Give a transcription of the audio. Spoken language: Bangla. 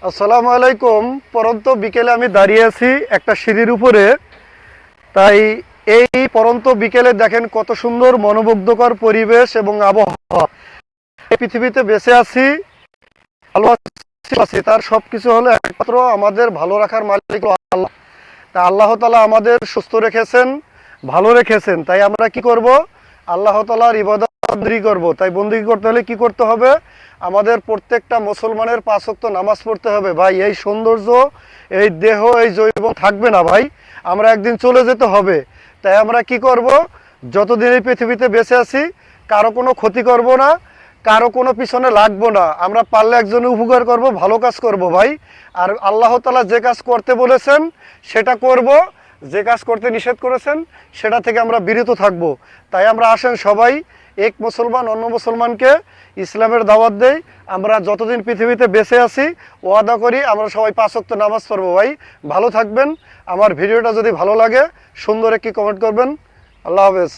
আসসালামু আলাইকুম। পরন্ত বিকেলে আমি দাঁড়িয়ে আছি একটা সিঁড়ির উপরে। তাই এই পরন্ত বিকেলে দেখেন কত সুন্দর মনোমুগ্ধকর পরিবেশ এবং আবহাওয়া। এই পৃথিবীতে বেঁচে আছি, ভালো আছি, তার সবকিছু হলো একমাত্র আমাদের ভালো রাখার মালিক হলো আল্লাহ। তা আল্লাহ তাআলা আমাদের সুস্থ রেখেছেন, ভালো রেখেছেন। তাই আমরা কি করব? আল্লাহ তাআলার ইবাদত বন্দেগী করব। তাই বন্দেগী করতে হলে কি করতে হবে? আমাদের প্রত্যেকটা মুসলমানের 5 ওয়াক্ত নামাজ পড়তে হবে। ভাই, এই সৌন্দর্য, এই দেহ, এই জৈবন থাকবে না ভাই, আমরা একদিন চলে যেতে হবে। তাই আমরা কি করব? যতদিন এই পৃথিবীতে বেঁচে আছি কারো কোনো ক্ষতি করব না, কারো কোনো পিছনে লাগবো না। আমরা পারলে একজনের উপকার করব, ভালো কাজ করব ভাই। আর আল্লাহ তাআলা যে কাজ করতে বলেছেন সেটা করব, যে কাজ করতে নিষেধ করেছেন সেটা থেকে আমরা বিরত থাকব। তাই আমরা আসেন সবাই এক মুসলমান অন্য মুসলমানকে ইসলামের দাওয়াত দেই। আমরা যতদিন পৃথিবীতে বেঁচে আছি ওয়াদা করি আমরা সবাই 5 ওয়াক্ত নামাজ পড়বো। ভাই, ভালো থাকবেন। আমার ভিডিওটা যদি ভালো লাগে সুন্দর একটি কমেন্ট করবেন। আল্লাহ হাফেজ।